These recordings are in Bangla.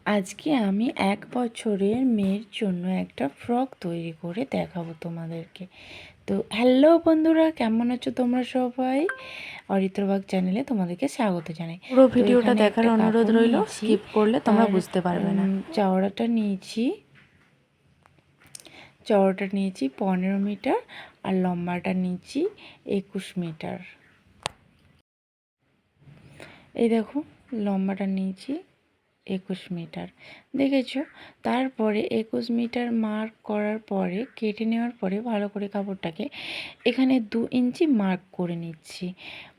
আজকে আমি 1 বছরের মেয়ের জন্য একটা ফ্রক তৈরি করে দেখাবো তোমাদেরকে। তো হ্যালো বন্ধুরা, কেমন আছো তোমরা সবাই? অরিত্রবাগ চ্যানেলে তোমাদেরকে স্বাগত জানাই। পুরো ভিডিওটা দেখার অনুরোধ রইল, স্কিপ করলে তোমরা বুঝতে পারবে না। চওড়াটা নিয়েছি 15 মিটার আর লম্বাটা নিয়েছি 21 মিটার। এই দেখো, লম্বাটা নিয়েছি 21 মিটার, দেখেছো? তারপরে 21 মিটার মার্ক করার পরে কেটে নেওয়ার পরে ভালো করে কাপড়টাকে এখানে 2 ইঞ্চি মার্ক করে নিচ্ছি,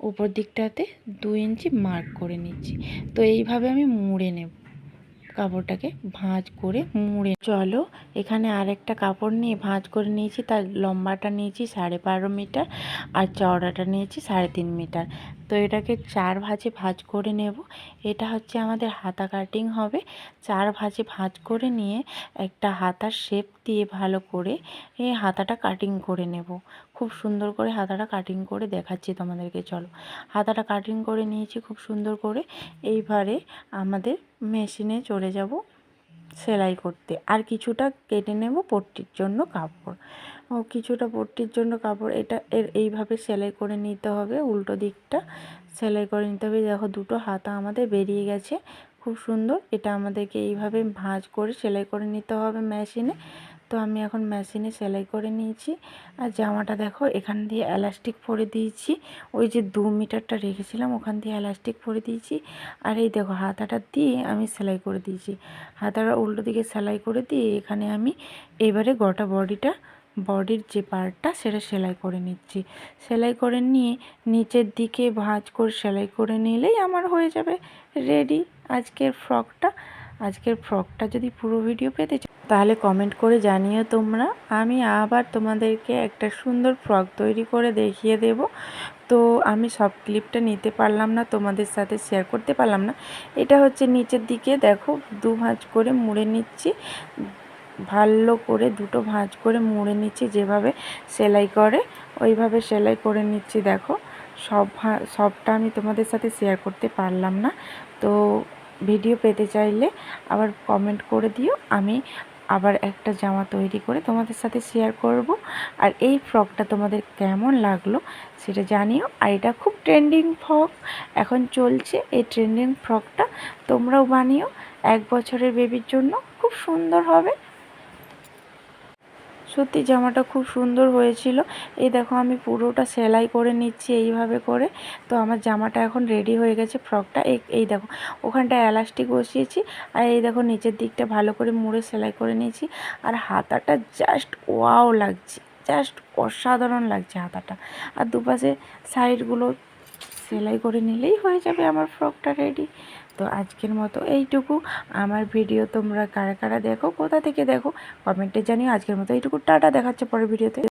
উপর দিকটাতে 2 ইঞ্চি মার্ক করে নিচ্ছি। তো এইভাবে আমি মুড়ে নেব, কাপড়টাকে ভাঁজ করে মুড়ে। চলো, এখানে আরেকটা কাপড় নিয়ে ভাঁজ করে নিয়েছি, তার লম্বাটা নিয়েছি 12.5 মিটার আর চওড়াটা নিয়েছি 3.5 মিটার। তো এটাকে 4 ভাঁজে ভাঁজ করে নেব। এটা হচ্ছে আমাদের হাতা কাটিং হবে। 4 ভাঁজে ভাঁজ করে নিয়ে একটা হাতার শেপ দিয়ে ভালো করে এই হাতাটা কাটিং করে নেব। খুব সুন্দর করে হাতাটা কাটিং করে দেখাচ্ছি তোমাদেরকে। চলো, হাতাটা কাটিং করে নিয়েছি খুব সুন্দর করে। এইবারে আমাদের মেশিনে চলে যাব সেলাই করতে। আর কিছুটা কেটে নেব পট্টির জন্য কাপড়, কিছুটা পট্টির জন্য কাপড়। এইভাবে সেলাই করে নিতে হবে, উল্টো দিকটা সেলাই করে নিতে হবে। দেখো, দুটো হাতা আমাদের বেরিয়ে গেছে, খুব সুন্দর। এটা আমাদেরকে এইভাবে ভাঁজ করে সেলাই করে নিতে হবে মেশিনে। তো আমি এখন মেশিনে সেলাই করে নিয়েছি। আর জামাটা দেখো, এখান দিয়ে এলাস্টিক পরে দিয়েছি, ওই যে 2 মিটারটা রেখেছিলাম ওখান দিয়ে এলাস্টিক পরে দিয়েছি। আর এই দেখো, হাতাটা দিয়ে আমি সেলাই করে দিয়েছি। হাতাটা উল্টো দিকে সেলাই করে দিয়ে এখানে আমি এবারে গোটা বডির যে পার্টটা সেটা সেলাই করে নিচ্ছি। সেলাই করে নিয়ে নিচের দিকে ভাঁজ করে সেলাই করে নিলেই আমার হয়ে যাবে রেডি আজকের ফ্রকটা। যদি পুরো ভিডিও পেতে চাও তাহলে কমেন্ট করে জানিও তোমরা। আমি আবার তোমাদেরকে একটা সুন্দর ফ্রক তৈরি করে দেখিয়ে দেব। তো আমি সব ক্লিপটা নিতে পারলাম না, তোমাদের সাথে শেয়ার করতে পারলাম না। এটা হচ্ছে নিচের দিকে দেখো 2 ভাঁজ করে মুড়ে নিচ্ছি, ভালো করে 2টো ভাঁজ করে মুড়ে নিচ্ছি, যেভাবে সেলাই করে ওইভাবে সেলাই করে নিচ্ছি। দেখো, সবটা আমি তোমাদের সাথে শেয়ার করতে পারলাম না। তো ভিডিও পেতে চাইলে আবার কমেন্ট করে দিও, আমি আবার একটা জামা তৈরি করে তোমাদের সাথে শেয়ার করব। আর এই ফ্রকটা তোমাদের কেমন লাগলো সেটা জানিও। আর এটা খুব ট্রেন্ডিং ফ্রক এখন চলছে, এই ট্রেন্ডিং ফ্রকটা তোমরাও বানিও। 1 বছরের বেবির জন্য খুব সুন্দর হবে। সত্যি জামাটা খুব সুন্দর হয়েছিল। এই দেখো, আমি পুরোটা সেলাই করে নিচ্ছি এইভাবে করে। তো আমার জামাটা এখন রেডি হয়ে গেছে, ফ্রকটা। এই দেখো, ওখানটা এলাস্টিক বসিয়েছি, আর এই দেখো নিচের দিকটা ভালো করে মুড়ে সেলাই করে নিয়েছি। আর হাতাটা জাস্ট ওয়াও লাগছে, জাস্ট অসাধারণ লাগছে হাতাটা। আর দুপাশে সাইডগুলো সেলাই করে নিলেই হয়ে যাবে আমার ফ্রকটা রেডি। তো আজকের মতো এইটুকু। আমার ভিডিও তোমরা কারা কারা দেখো, কোথা থেকে দেখো কমেন্টে জানিও। আজকের মতো এইটুকু, টাটা, দেখাচ্ছে পরের ভিডিওতে।